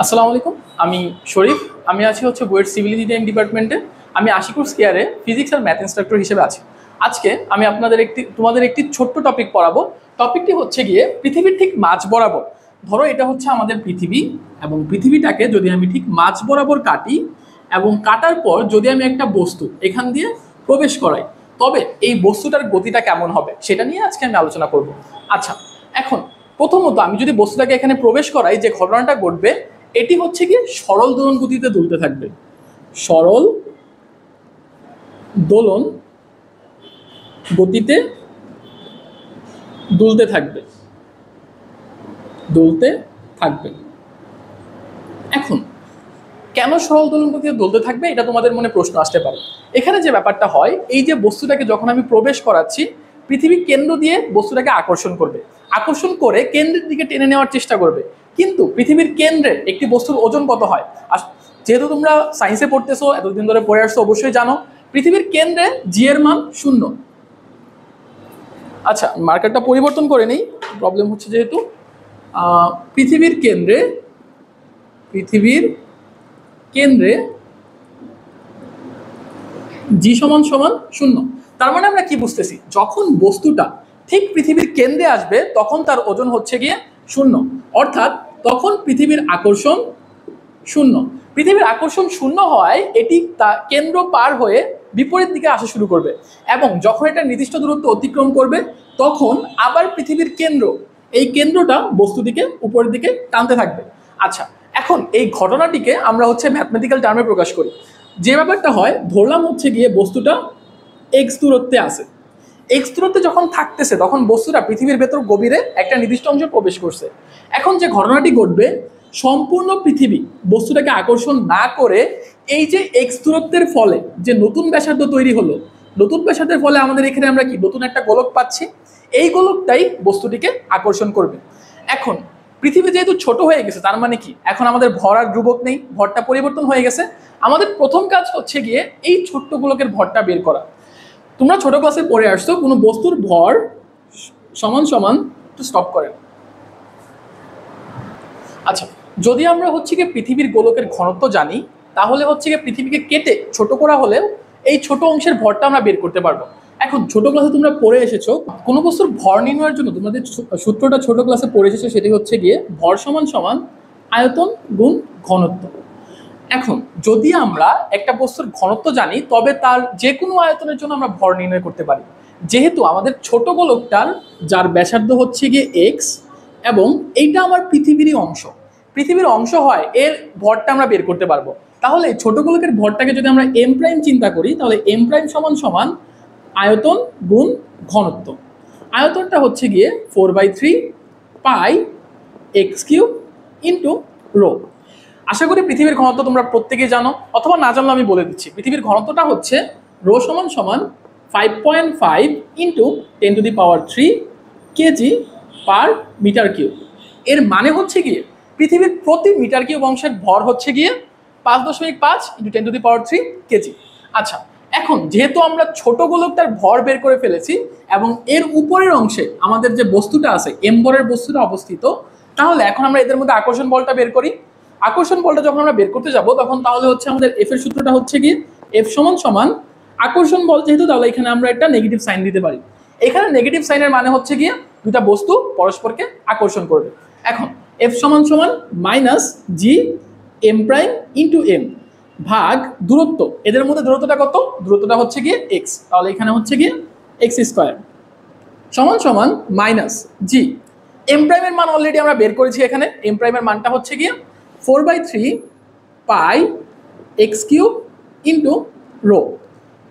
আসসালামু আলাইকুম। আমি শরীফ। আমি আছি বুয়েট সিভিল ইঞ্জিনিয়ারিং ডিপার্টমেন্টে। আমি আশিকুর স্কেয়ারে ফিজিক্স আর ম্যাথ ইনস্ট্রাক্টর হিসেবে আছি। আজকে আমি তোমাদের একটি ছোট্ট টপিক পড়াবো। টপিকটি হচ্ছে গিয়ে পৃথিবীর ঠিক মাঝ বরাবর। ধরো এটা হচ্ছে আমাদের পৃথিবী, এবং পৃথিবীটাকে যদি আমি ঠিক মাঝ বরাবর কাটি এবং কাটার পর যদি আমি একটা বস্তু এখান দিয়ে প্রবেশ করাই, তবে এই বস্তুটার গতিটা কেমন হবে সেটা নিয়ে আজকে আমি আলোচনা করব। আচ্ছা, এখন প্রথমত আমি যদি বস্তুটাকে এখানে প্রবেশ করাই, যে ঘটনাটা ঘটবে এটি হচ্ছে কি সরল দোলন গতিতে দুলতে থাকবে। সরল দোলন গতিতে দুলতে থাকবে দুলতে থাকবে এখন কেন সরল দোলন গতিতে দুলতে থাকবে, এটা তোমাদের মনে প্রশ্ন আসতে পারে। এখানে যে ব্যাপারটা হয়, এই যে বস্তুটাকে যখন আমি প্রবেশ করাচ্ছি, পৃথিবীর কেন্দ্র দিয়ে বস্তুটাকে আকর্ষণ করবে, আকর্ষণ করে কেন্দ্রের দিকে টেনে নেওয়ার চেষ্টা করবে। কিন্তু পৃথিবীর কেন্দ্রে একটি বস্তুর ওজন কত হয়? আর যেহেতু তোমরা সায়েন্সে পড়তেছো, এতদিন ধরে পড়ে আসছো, অবশ্যই জানো পৃথিবীর কেন্দ্রে জি এর মান 0। আচ্ছা, মার্কারটা পরিবর্তন করে নেই, প্রবলেম হচ্ছে যেহেতু। পৃথিবীর কেন্দ্রে জি সমান সমান 0। তার মানে আমরা কি বুঝতেছি, যখন বস্তুটা ঠিক পৃথিবীর কেন্দ্রে আসবে তখন তার ওজন হচ্ছে গিয়ে 0, অর্থাৎ তখন পৃথিবীর আকর্ষণ 0। পৃথিবীর আকর্ষণ 0 হওয়ায় এটি তা কেন্দ্র পার হয়ে বিপরীত দিকে আসা শুরু করবে, এবং যখন এটা নির্দিষ্ট দূরত্ব অতিক্রম করবে তখন আবার পৃথিবীর এই কেন্দ্রটা বস্তুটিকে উপরের দিকে টানতে থাকবে। আচ্ছা, এখন এই ঘটনাটিকে আমরা ম্যাথমেটিক্যাল টার্মে প্রকাশ করি। যে ব্যাপারটা হয়, ধরলাম গিয়ে বস্তুটা এক্স দূরত্বে আছে। এক্স দূরত্বে যখন থাকতেছে তখন বস্তুটা পৃথিবীর ভেতর গভীরে একটা নির্দিষ্ট অংশে প্রবেশ করছে। এখন যে ঘটনাটি ঘটবে, সম্পূর্ণ পৃথিবী বস্তুটাকে আকর্ষণ না করে এই যে এক্স দূরত্বের ফলে যে নতুন ব্যাসার্ধ তৈরি হলো, নতুন ব্যাসার্ধের ফলে আমাদের এখানে আমরা কি নতুন একটা গোলক পাচ্ছি, এই গোলকটাই বস্তুটিকে আকর্ষণ করবে। এখন পৃথিবী যেহেতু ছোট হয়ে গেছে, তার মানে কি এখন আমাদের ভর আর ধ্রুবক নেই, ভরটা পরিবর্তন হয়ে গেছে। আমাদের প্রথম কাজ হচ্ছে গিয়ে এই ছোট্ট গোলকের ভরটা বের করা। তোমরা ছোট ক্লাসে পড়ে আসছো, কোনো বস্তুর ভর সমান সমান, একটু স্টপ করেন। আচ্ছা, যদি আমরা পৃথিবীর গোলকের ঘনত্ব জানি, তাহলে পৃথিবীকে কেটে ছোট করা হলেও এই ছোট অংশের ভরটা আমরা বের করতে পারবো। এখন ছোট ক্লাসে তোমরা পড়ে এসেছো, কোনো বস্তুর ভর নির্ণয়ের জন্য তোমাদের সূত্রটা ছোট ক্লাসে পড়ে এসেছো, সেটি হচ্ছে গিয়ে ভর সমান সমান আয়তন গুণ ঘনত্ব। এখন যদি আমরা একটা বস্তুর ঘনত্ব জানি, তবে তার যে কোনো আয়তনের জন্য আমরা ভর নির্ণয় করতে পারি। যেহেতু আমাদের ছোট গোলকটার যার ব্যাসার্ধ হচ্ছে গিয়ে এক্স, এবং এইটা আমার পৃথিবীর অংশ হয়, এর ভরটা আমরা বের করতে পারবো। তাহলে ছোট গোলকের ভরটাকে যদি আমরা এম প্রাইম চিন্তা করি, তাহলে এম প্রাইম সমান সমান আয়তন গুণ ঘনত্ব। আয়তনটা হচ্ছে গিয়ে 4/3 পাই এক্স কিউব ইন্টু রো। আশা করি পৃথিবীর ঘনত্ব তোমরা প্রত্যেকেই জানো, অথবা না জানলে আমি বলে দিচ্ছি। পৃথিবীর ঘনত্বটা হচ্ছে রো সমান সমান 5.5 into 10⁻³ KG per metre cube. এর মানে হচ্ছে গিয়ে পৃথিবীর প্রতি মিটার কিউব অংশের ভর হচ্ছে গিয়ে 5.5 ইন্টু 10⁻³ কেজি। আচ্ছা, এখন যেহেতু আমরা ছোট গোলকটার ভর বের করে ফেলেছি, এবং এর উপরের অংশে আমাদের যে বস্তুটা আছে, এম ভরের বস্তুটা অবস্থিত, তাহলে এখন আমরা এদের মধ্যে আকর্ষণ বলটা বের করি। আকর্ষণ বলটা যখন আমরা বের করতে যাব, তখন তাহলে আমাদের এফ এর সূত্রটা হচ্ছে কি এফ সমান সমান আকর্ষণ বল যেহেতু, তাহলে এখানে আমরা একটা নেগেটিভ সাইন দিতে পারি। এখানে নেগেটিভ সাইনের মানে হচ্ছে গিয়ে দুটা বস্তু পরস্পরকে আকর্ষণ করবে। এখন এফ সমান সমান minus G M prime into M ভাগ দূরত্ব। এদের মধ্যে দূরত্বটা কত? দূরত্বটা হচ্ছে গিয়ে এক্স, তাহলে এখানে হচ্ছে গিয়ে এক্স স্কোয়ার সমান সমান মাইনাস জি এম প্রাইমের মান অলরেডি আমরা বের করেছি। এখানে এম প্রাইমের মানটা হচ্ছে গিয়ে 4/3 পাই এক্স কিউব ইন্টু রো।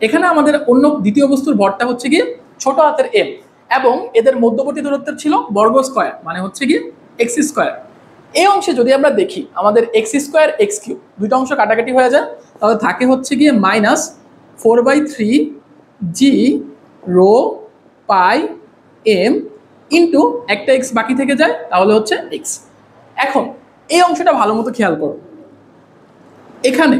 এখানে আমাদের অন্য দ্বিতীয় বস্তুর ভরটা হচ্ছে গিয়ে ছোট হাতের এম, এবং এদের মধ্যবর্তী দূরত্বের ছিল বর্গ স্কোয়ার, মানে হচ্ছে গিয়ে এক্স স্কোয়ার। এই অংশে যদি আমরা দেখি, আমাদের এক্স স্কোয়ার এক্স কিউব দুইটা অংশ কাটাকাটি হয়ে যায়, তাহলে থাকে হচ্ছে গিয়ে মাইনাস 4/3 জি রো পাই এম ইন্টু একটা এক্স বাকি থেকে যায়, তাহলে হচ্ছে এক্স। এখন এই অংশটা ভালো মতো খেয়াল করো, এখানে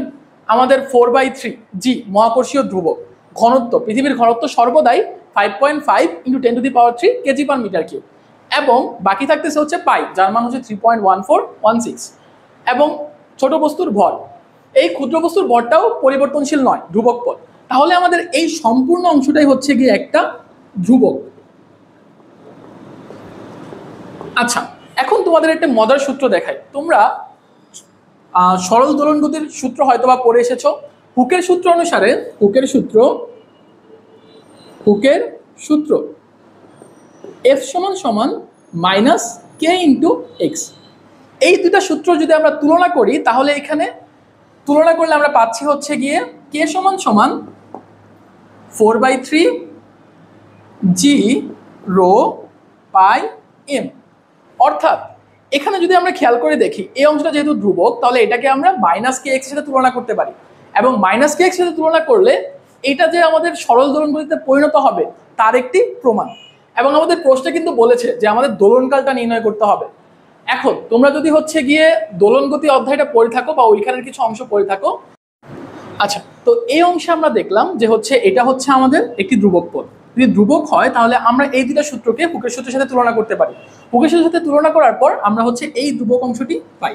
আমাদের 4/3 জি মহাকর্ষীয় ধ্রুবক, ঘনত্ব পৃথিবীর ঘনত্ব সর্বদাই 5.5 into 10⁻³ KG per metre cube, এবং বাকি থাকতেছে হচ্ছে পাই, যার মান হচ্ছে 3.1416। এবং ছোট বস্তুর ভর। এই ক্ষুদ্র বস্তুর ভরটাও পরিবর্তনশীল নয়, ধ্রুবক পদ। তাহলে আমাদের এই সম্পূর্ণ অংশটাই হচ্ছে গিয়ে একটা ধ্রুবক। আচ্ছা, এখন তোমাদের একটা মজার সূত্র দেখাই। তোমরা সরল দোলন গতির সূত্র হয়তো বা পড়ে এসেছো। হুকের সূত্র অনুসারে হুকের সূত্র F সমান মাইনাস কে ইন্টু এক্স। এই দুটা সূত্র যদি আমরা তুলনা করি তাহলে এখানে তুলনা করলে আমরা পাচ্ছি হচ্ছে গিয়ে কে সমান 4/3 জি রো পাই এম। অর্থাৎ এখানে যদি আমরা খেয়াল করে দেখি এই অংশটা যেহেতু ধ্রুবক, তাহলে এটাকে আমরা মাইনাস কে এক্স এর সাথে তুলনা করতে পারি, এবং মাইনাস কে এক্স এর সাথে তুলনা করলে এটা যে আমাদের সরল দোলন গতিতে পরিণত হবে তার একটি প্রমাণ। এবং আমাদের প্রশ্নে কিন্তু বলেছে যে আমাদের দোলনকালটা নির্ণয় করতে হবে। এখন তোমরা যদি হচ্ছে গিয়ে দোলন গতি অধ্যায়টা পড়ে থাকো বা ওইখানের কিছু অংশ পড়ে থাকো, আচ্ছা, তো এই অংশে আমরা দেখলাম যে হচ্ছে এটা হচ্ছে আমাদের একটি ধ্রুবক পদ। যদি ধ্রুবক হয় তাহলে আমরা এই দুটা সূত্রকে হুকের সূত্রের সাথে তুলনা করতে পারি। হুকের সূত্রের সাথে তুলনা করার পর আমরা হচ্ছে এই ধ্রুবক অংশটি পাই।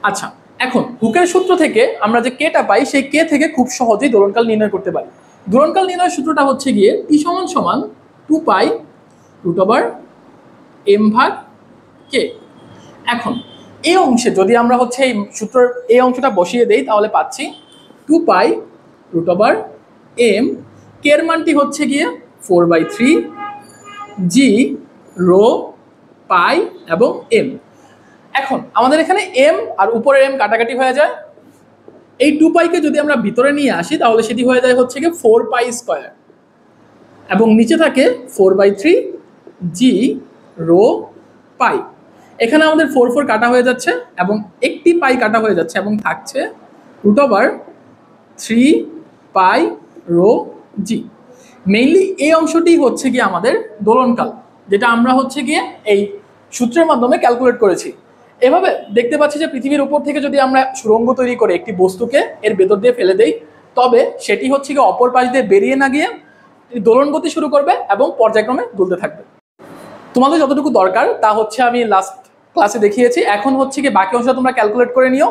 আচ্ছা, এখন হুকের সূত্র থেকে আমরা যে কেটা পাই সেই কে থেকে খুব সহজেই দোলনকাল নির্ণয় করতে পারি। দোলনকাল নির্ণয়ের সূত্রটা হচ্ছে গিয়ে টি সমান 2π√m/কে। এখন এই অংশে যদি আমরা হচ্ছে এই সূত্রের এই অংশটা বসিয়ে দেই তাহলে পাচ্ছি 2π√m। কে এর মানটি হচ্ছে গিয়ে 4/3 জি রো পাই এবং এম। এখন আমাদের এখানে এম আর উপরের এম কাটাকাটি হয়ে যায়। এই 2π-কে যদি আমরা ভিতরে নিয়ে আসি তাহলে সেটি হয়ে যায় হচ্ছে গিয়ে 4π², এবং নিচে থাকে 4/3 জি রো পাই। এখানে আমাদের 4 কাটা হয়ে যাচ্ছে এবং একটি পাই কাটা হয়ে যাচ্ছে এবং থাকছে √3π/জি। মেইনলি এই অংশটি হচ্ছে গিয়ে আমাদের দোলনকাল, যেটা আমরা হচ্ছে গিয়ে এই সূত্রের মাধ্যমে ক্যালকুলেট করেছি। এভাবে দেখতে পাচ্ছি যে পৃথিবীর উপর থেকে যদি আমরা সুড়ঙ্গ তৈরি করে একটি বস্তুকে এর ভেতর দিয়ে ফেলে দেই, তবে সেটি হচ্ছে গিয়ে অপর পাশ দিয়ে বেরিয়ে না গিয়ে দোলন গতি শুরু করবে এবং পর্যায়ক্রমে দুলতে থাকবে। তোমাদের যতটুকু দরকার তা হচ্ছে আমি লাস্ট ক্লাসে দেখিয়েছি। এখন হচ্ছে গিয়ে বাকি অংশটা তোমরা ক্যালকুলেট করে নিও।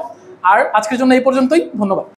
আর আজকের জন্য এই পর্যন্তই, ধন্যবাদ।